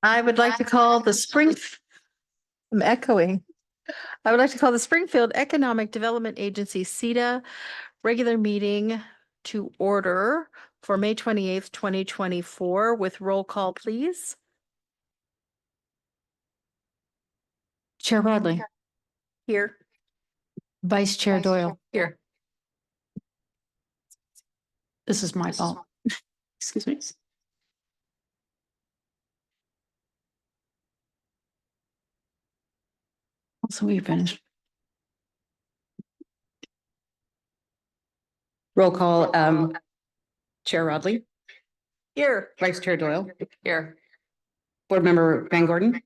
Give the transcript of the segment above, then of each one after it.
I would like to call the I'm echoing. I would like to call the Springfield Economic Development Agency, SEDA, regular meeting to order for May 28th, 2024 with roll call, please. Chair Rodley, Here. Vice Chair Doyle. Here. This is my fault. Excuse me. So we finished. Roll call, Chair Rodley, Here. Vice Chair Doyle, Here. Board Member Van Gordon,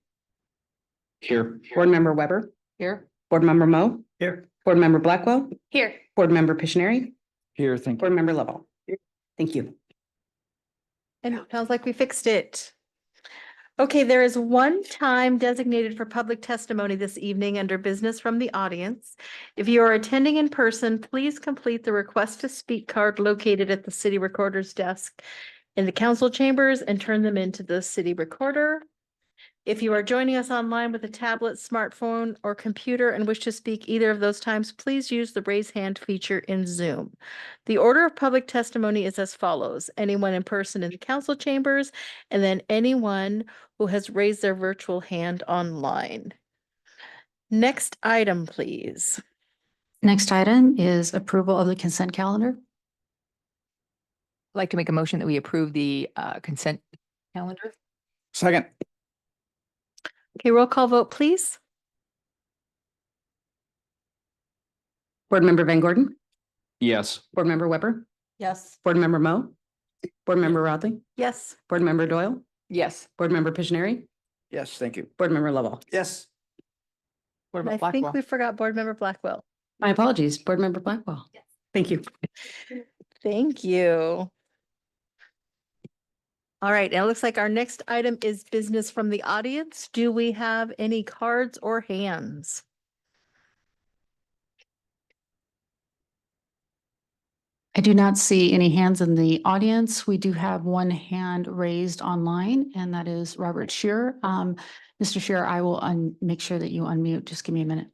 Here. Board Member Weber, Here. Board Member Moe, Here. Board Member Blackwell, Here. Board Member Piscineri, Here, thank you. Board Member Lovell. Thank you. And it sounds like we fixed it. Okay, there is one time designated for public testimony this evening under business from the audience. If you are attending in person, please complete the request to speak card located at the city recorder's desk in the council chambers and turn them into the city recorder. If you are joining us online with a tablet, smartphone, or computer and wish to speak either of those times, please use the raise hand feature in Zoom. The order of public testimony is as follows: anyone in person in the council chambers, and then anyone who has raised their virtual hand online. Next item, please. Next item is approval of the consent calendar. I'd like to make a motion that we approve the consent calendar. Second. Okay, roll call vote, please. Board Member Van Gordon, Yes. Board Member Weber, Yes. Board Member Moe, Board Member Rodley, Yes. Board Member Doyle, Yes. Board Member Piscineri, Yes, thank you. Board Member Lovell. Yes. What And I about think Blackwell? we forgot Board Member Blackwell. My apologies, Board Member Blackwell. Thank you. Thank you. All right, and it looks like our next item is business from the audience. Do we have any cards or hands? I do not see any hands in the audience. We do have one hand raised online, and that is Robert Shearer. Mr. Shearer, I will make sure that you unmute. Just give me a minute.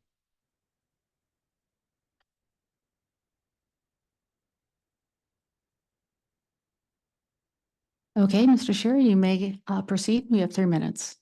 Okay, Mr. Shearer, you may proceed. We have 3 minutes.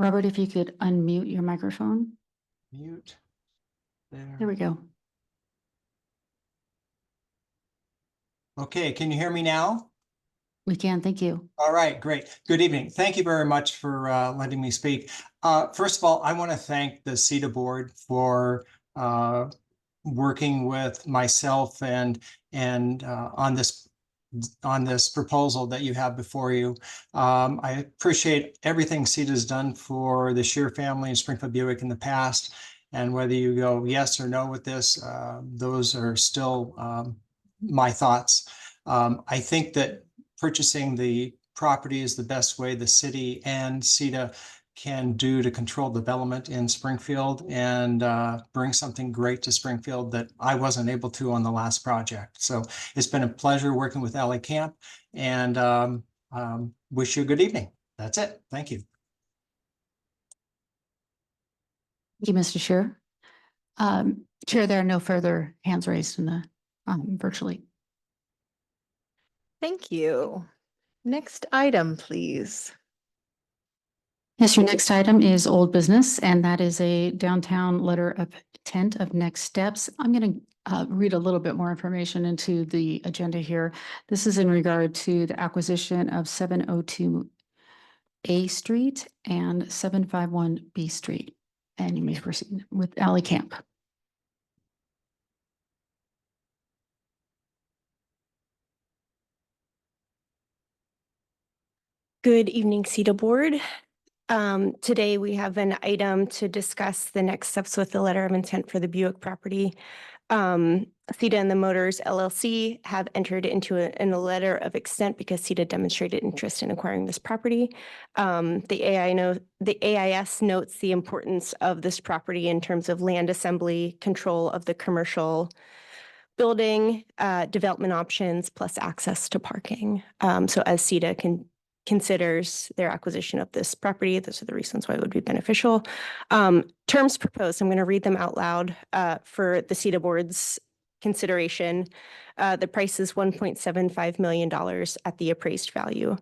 Robert, if you could unmute your microphone. Mute. There we go. Okay, can you hear me now? We can, thank you. All right, great. Good evening. Thank you very much for letting me speak. First of all, I want to thank the SEDA board for working with myself and on this proposal that you have before you. I appreciate everything SEDA has done for the Shear family in Springfield Buick in the past. And whether you go yes or no with this, those are still my thoughts. I think that purchasing the property is the best way the city and SEDA can do to control development in Springfield and bring something great to Springfield that I wasn't able to on the last project. So it's been a pleasure working with LA Camp, and wish you a good evening. That's it. Thank you. Thank you, Mr. Shearer. Chair, there are no further hands raised in the virtually. Thank you. Next item, please. Yes, your next item is old business, and that is a downtown letter of intent of next steps. I'm going to read a little bit more information into the agenda here. This is in regard to the acquisition of 702 A Street and 751 B Street. And you may proceed with Alley Camp. Good evening, SEDA board. Today we have an item to discuss the next steps with the letter of intent for the Buick property. SEDA and the Motors LLC have entered into in a letter of extent because SEDA demonstrated interest in acquiring this property. The AIS notes the importance of this property in terms of land assembly, control of the commercial building, development options, plus access to parking. So as SEDA considers their acquisition of this property, those are the reasons why it would be beneficial. Terms proposed, I'm going to read them out loud for the SEDA board's consideration. The price is $1.75 million at the appraised value.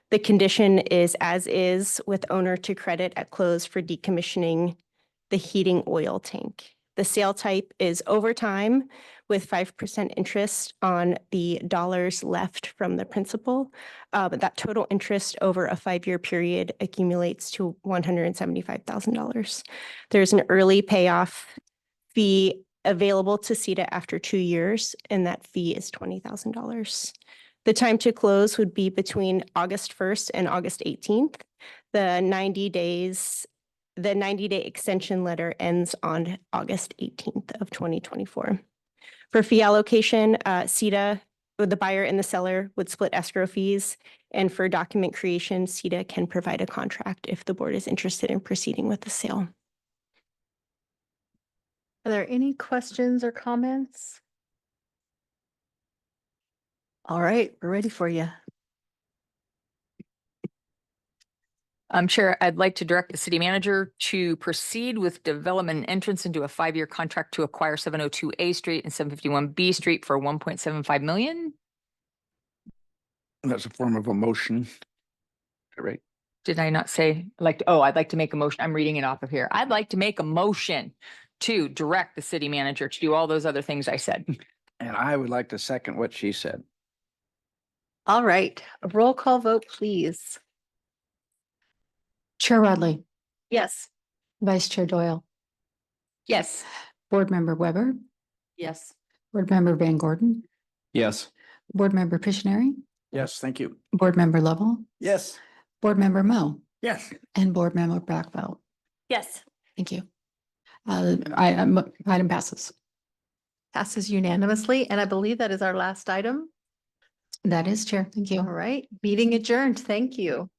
The condition is as is with owner to credit at close for decommissioning the heating oil tank. The sale type is over time with 5% interest on the dollars left from the principal. But that total interest over a 5-year period accumulates to $175,000. There's an early payoff fee available to SEDA after 2 years, and that fee is $20,000. The time to close would be between August 1st and August 18th. The 90-day extension letter ends on August 18th of 2024. For fee allocation, SEDA, the buyer and the seller would split escrow fees. And for document creation, SEDA can provide a contract if the board is interested in proceeding with the sale. Are there any questions or comments? All right, we're ready for you. Chair, I'd like to direct the city manager to proceed with development and entrance into a 5-year contract to acquire 702 A Street and 751 B Street for $1.75 million. That's a form of a motion. Right. Did I not say I'd like to make a motion. I'm reading it off of here. I'd like to make a motion to direct the city manager to do all those other things I said. And I would like to second what she said. All right, a roll call vote, please. Chair Rodley, Yes. Vice Chair Doyle, Yes. Board Member Weber, Yes. Board Member Van Gordon, Yes. Board Member Pictionary, Yes, thank you. Board Member Lovell, Yes. Board Member Mo, Yes. and Board Member Brackfeld. Yes. Thank you. Item passes. Passes unanimously, and I believe that is our last item. That is, Chair. Thank All you. right, meeting adjourned. Thank you.